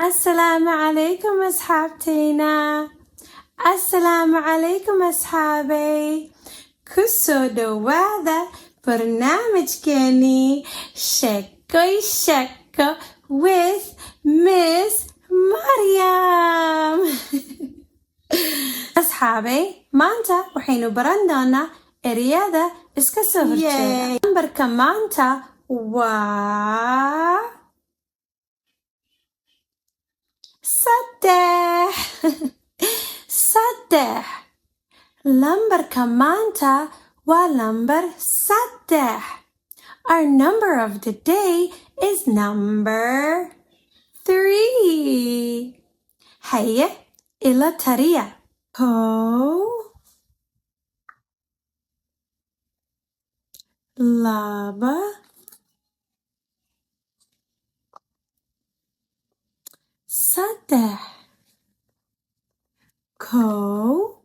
السلام عليكم أصحابتينا. السلام عليكم أصحابي. kusoo dhawaada barnaamijkeeni sheekoy sheeko with Miss Maryam. أصحابي maanta waxaynu baran doonaa ereyada iska soo horjeeda. Nambarka maanta waa saddex. saddex. Lambarka maanta waa lambar saddex. Our number of the day is number 3. Haye ila tariya. Kow, laba, saddex. Kow,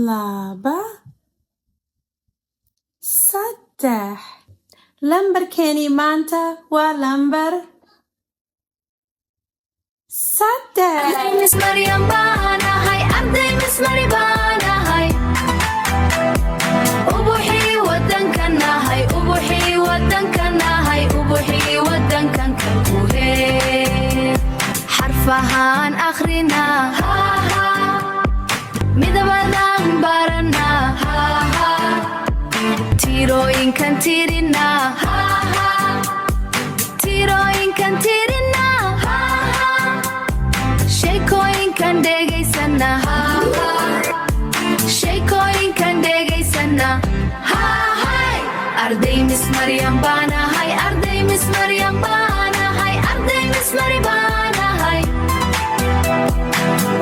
laba, saddex. Lambarkeeni maanta waa lambar saddex. Arday Miss Maryam baan ahay, arday Miss Mary baan ahay. Ubuxii wadankan ahay, ubuxii wadankan ahay, ubuxii wadankan ka buuxee. Xarfahaan akhrina, midabadan barana, tirooyinkan tirina, tirooyinkan tirina, sheekooyinkan dhegaysana, sheekooyinkan dhegaysana. Arday Miss Maryam baan ahay, arday Miss Maryam baan ahay, arday Miss Mary baan ahay.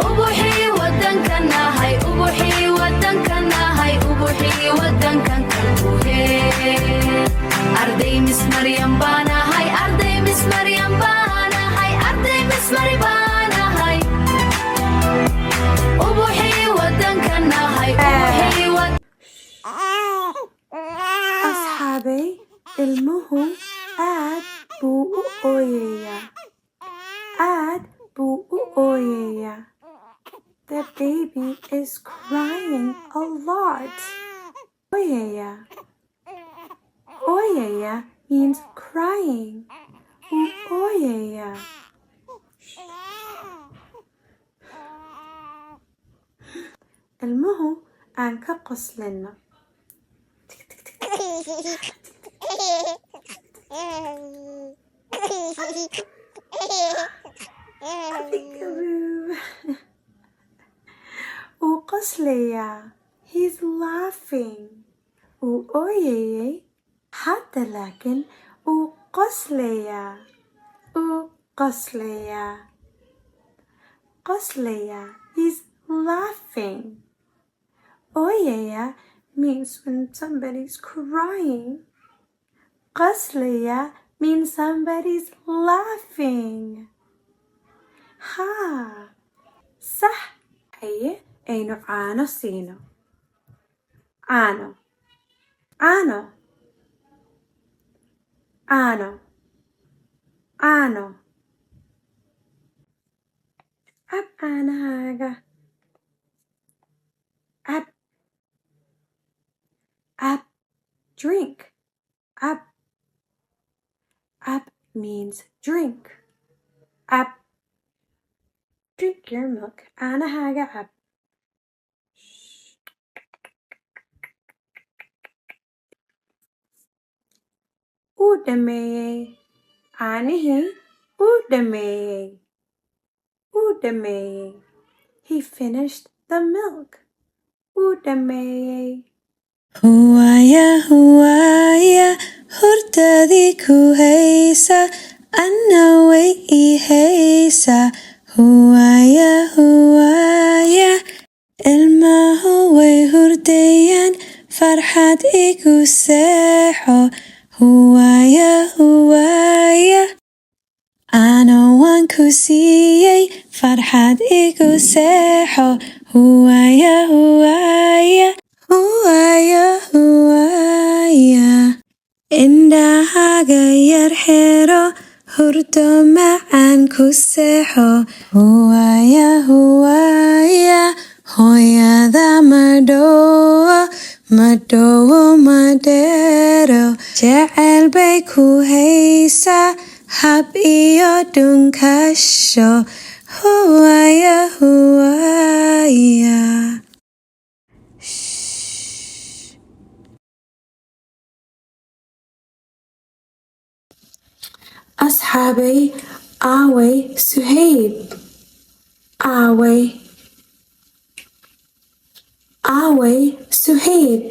Ubuxii wadankan ahay, ubuxii wadankan ahay, ubuxii wadankan ka buuxee. Arday Miss Maryam baan ahay, arday Miss Maryam baan ahay, arday Miss Mary baan ahay. Ubuxii wadankan ahay, ubuxii wadankan. Asxaabay, ilmuhu aad buu u ooyayaa. Aad buu u ooyayaa. The baby is crying a lot. Ooyaya. Ooyaya means crying. Wuu ooyayaa. Ilmuhu aan ka qoslino. Wuu qoslayaa. He's laughing. Wuu ooyayay. Hadda laakiin wuu qoslayaa. Wuu qoslayaa. Qoslayaa. He's laughing. Ooyaya means when somebody's crying. Qoslaya means somebody's laughing. Ha. Sax. Haye aynu caano siino. Caano. Caano. Caano. Caano. Cab caanahaaga. Cab. Cab. Drink. Cab. Cab means drink. Cab. Drink your milk. Caanahaaga cab. Wuu dhameeyey. Caanihii wuu dhameeyey. Wuu dhameeyey. He finished the milk. Wuu dhameeyey. Huwaya, hurdadii ku haysa, anna way ii haysa. Huwaya, ilmahu way hurdayaan, farxad igu seexo. Huwaya, caano waan ku siiyey, farxad igu seexo. Huwaya, indhahaaga yar xero. hurdo macaan ku seexo huwaya hooyada madhowo madheero jecel bay ku haysaa hab iyo dhunkasho huwaya Asxaabay, aaway Suhayb? Aaway Suhayb?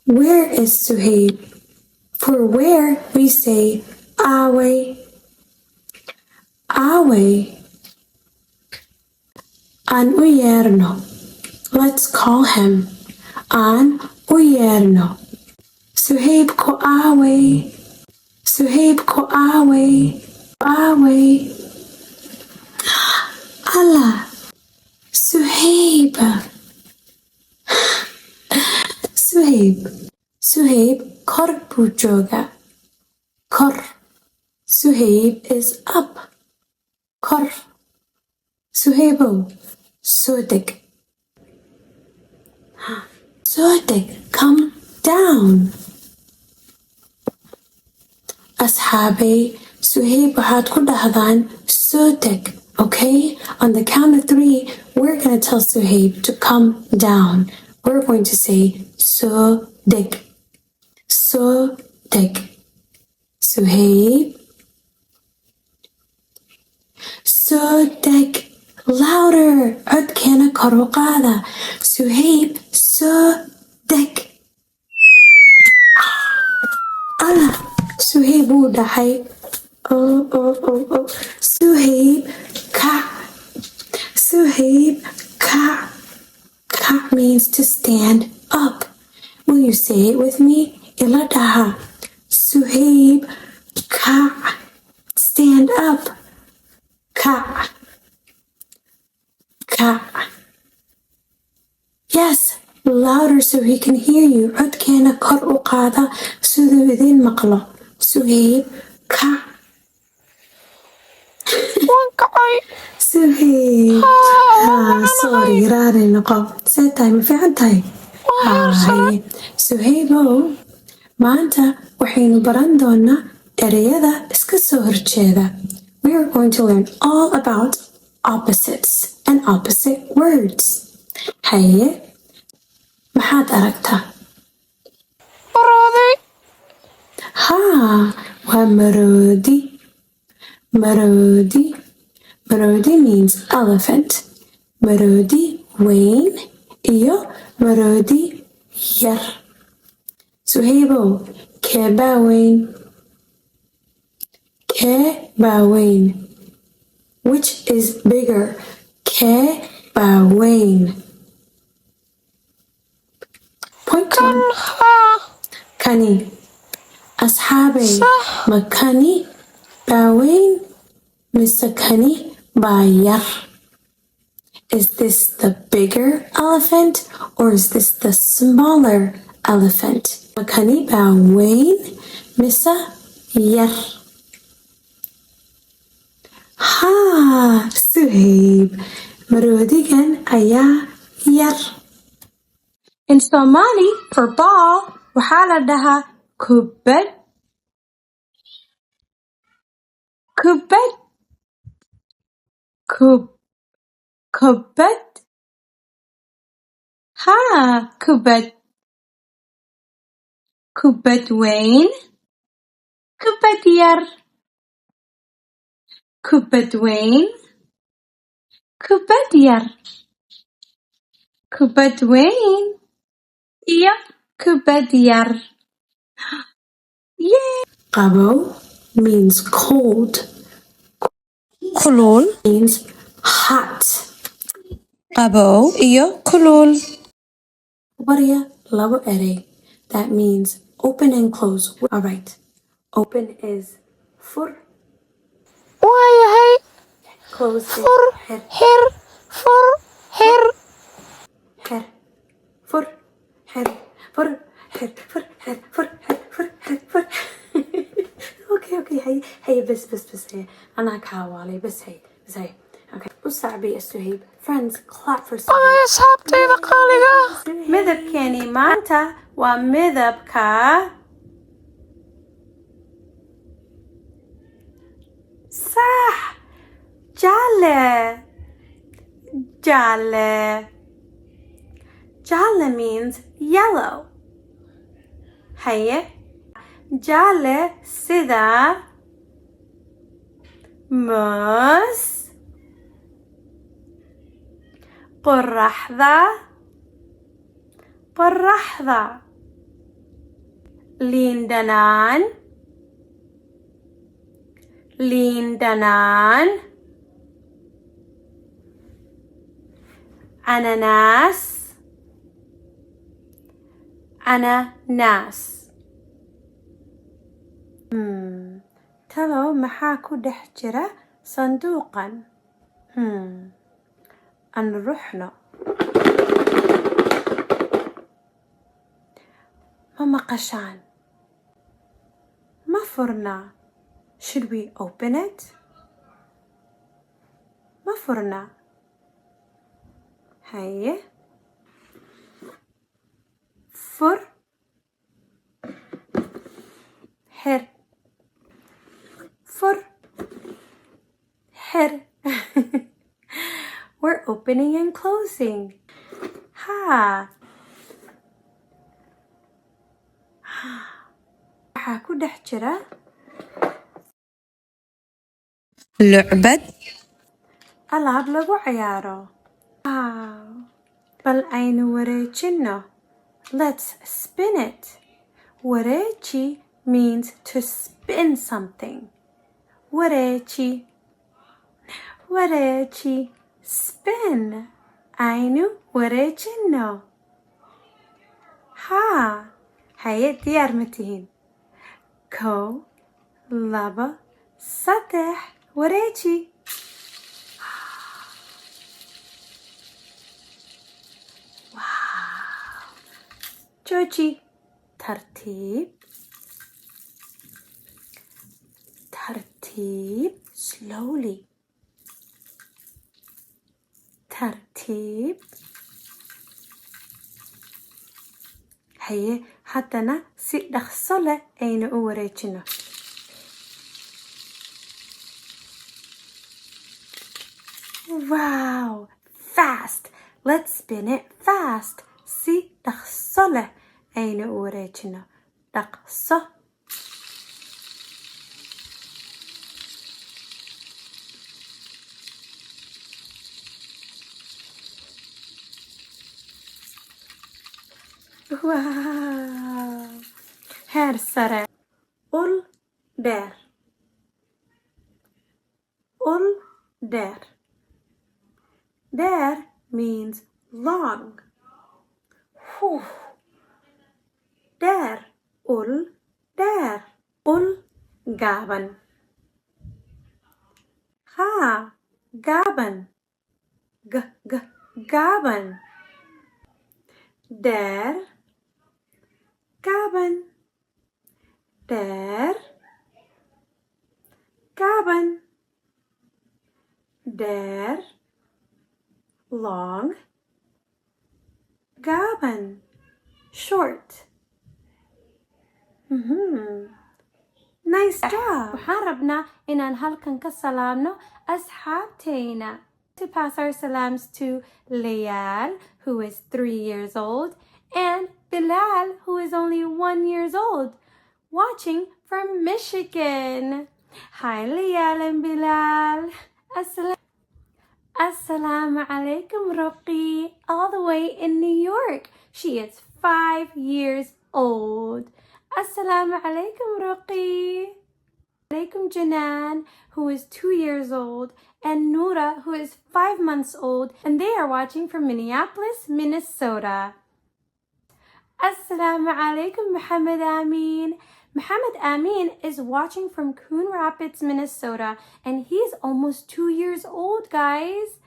Where is Suhayb? For where we say aaway. Aan u yeerno. Let's call him. Aan u yeerno. Suhayb ko aaway. Allah, Suhayb kor buu joogaa. Kor. Suhayb is up. Kor. Suhaybow, soo deg. Come down. Asxaabay, Suhayb waxaad ku dhahdaan soo deg, okay? On the count of 3, we're going to tell Suhayb to come down. We're going to say soo deg. Suhayb, soo deg. Louder. Codkeena kor u qaada. Suhayb, soo deg. Allah, Suhayb wuu dhacay. Suhayb, kac. Kac means to stand up. Will you say it with me? Ila dhaha. Suhayb, kac. Stand up. Kac. Yes, louder so he can hear you. Codkeena kor u qaada siduu idin maqlo. Suhayb, kac. Suhayb. Sorry, raali noqo. See tahay ma fiican tahay? Haye. Suhaybow, maanta waxaynu baran doonaa ereyada iska soo horjeeda. We are going to learn all about opposites and opposite words. Haye, maxaad aragtaa? Waa maroodi. Maroodi means elephant. Maroodi weyn iyo maroodi yar. Suhaybow, kee baa weyn? Which is bigger? Kee baa weyn? Point one. Kani. Asxaabay, ma kani baa weyn mise kani baa yar? Is this the bigger elephant or is this the smaller elephant? Ma kani baa weyn mise yar? Suhayb, maroodigan ayaa yar. In Somali, for ball, waxaa la dhahaa kubbad. Kubbad. Kubbad weyn. Kubbad yar. Kubbad weyn. Kubbad yar. Kubbad weyn iyo kubbad yar. Yay! Qabow means cold. kulul Means hot. qabow iyo kulul Warya labo erey. That means open and close. All right. Open is fur. waayahay Close is fur her. xir fur xir Her. Fur. Her. Fur. Her. Fur. Her. Fur. Her. Fur. Her. Fur. اوكي هي بس هي انا كاوالي بس هي اوكي وصعبي السهيب friends clap for Suhaib. asxaabtayda qaaliga ah midabkeeni maanta waa midabka صح Jale means yellow. Haye Jale sida moos qoraxda liin dhanaan ananas talow maxaa ku dhex jira sanduuqan aan ruxno ma maqashaan ma furnaa should we open it ma furnaa haye fur xir we're opening and closing waxaa ku dhex jira lucbad alaab lagu ciyaaro bal aynu wareejino let's spin it wareeji means to spin something wareeji spin aynu wareejino haye diyaar ma tihiin 1 2 3 wareeji jooji tartiib slowly tartiib haye haddana si dhaqso leh aynu u wareejino wow fast let's spin it fast si dhaqso leh aynu u wareejino dhaqso wow heer sare ul dheer dheer means long dheer ul gaaban gaaban gaaban dheer gaaban dheer gaaban dheer long gaaban short nice job waxaan rabnaa inaan halkan ka salaamno asxaabteena to pass our salams to Layal, who is 3 years old, and Bilal, who is only 1 year old, watching from Michigan. Hi Layal and Bilal. Assalamu alaikum Ruqi, all the way in New York. She is 5 years old. Assalamu alaikum Ruqi. Alaikum Janan, who is 2 years old, and Noura, who is 5 months old, and they are watching from Minneapolis, Minnesota. Assalamu alaikum Muhammad Amin. Muhammad Amin is watching from Coon Rapids, Minnesota, and he's almost 2 years old, guys.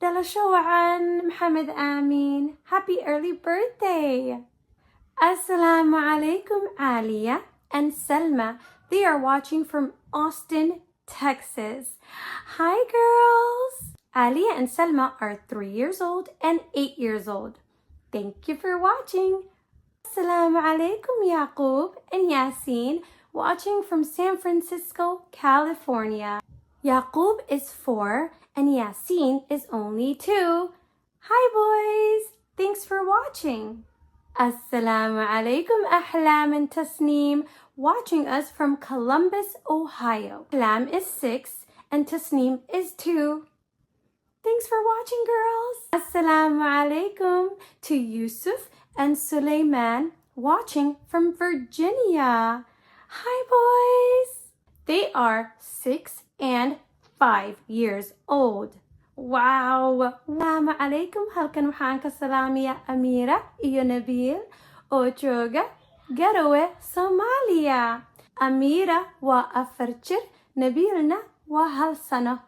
Dalashawan Muhammad Amin. Happy early birthday. Assalamu alaikum Alia and Selma. They are watching from Austin, Texas. Hi, girls. Alia and Selma are 3 years old and 8 years old. Thank you for watching. Assalamu alaikum, Yaqub and Yasin, watching from San Francisco, California. Yaqub is 4 and Yasin is only 2. Hi, boys. Thanks for watching. Assalamu alaikum, Ahlam and Tasneem, watching us from Columbus, Ohio. Ahlam is 6 and Tasneem is 2. Thanks for watching, girls. Assalamu alaikum to Yusuf and Suleiman, watching from Virginia. Hi, boys. They are 6 and 5 years old. Wow. Assalamu alaikum. Halkan waxaan ka salaamaya Amira iyo Nabil oo jooga Garowe, Soomaaliya. Amira waa 4 jir, Nabilna waa 1 sano.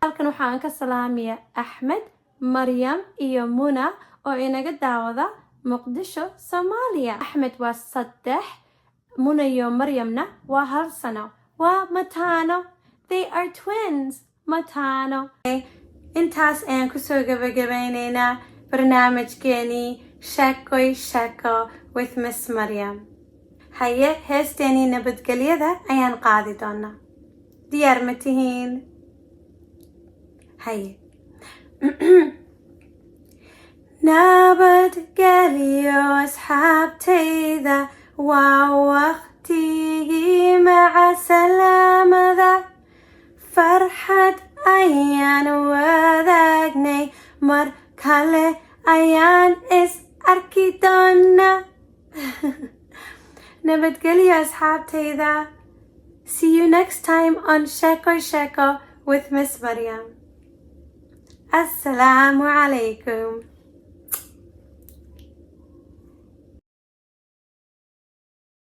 Halkan waxaan ka salaamaya Axmed, Maryam iyo Muna oo inaga daawada Muqdisho, Soomaaliya. Axmed waa 3, Muna iyo Maryamna waa 1 sano. Waa mataano. They are twins. Mataano. Intaas ayaan kusoo gabagabaynaynaa barnaamijkeenii Sheekoy Sheeko with Miss Maryam. Haye, heesteenii nabadgelyada ayaan qaadi doonaa. Diyaar ma tihiin? Haye. Nabadgelyo asxaabtayda, waa waqtigii maca salaamada. Farxad ayaan wadaagnay, mar kale ayaan is arki doonaa. Nabadgelyo asxaabtayda. See you next time on Sheekoy Sheeko with Miss Maryam. Assalamu alaikum.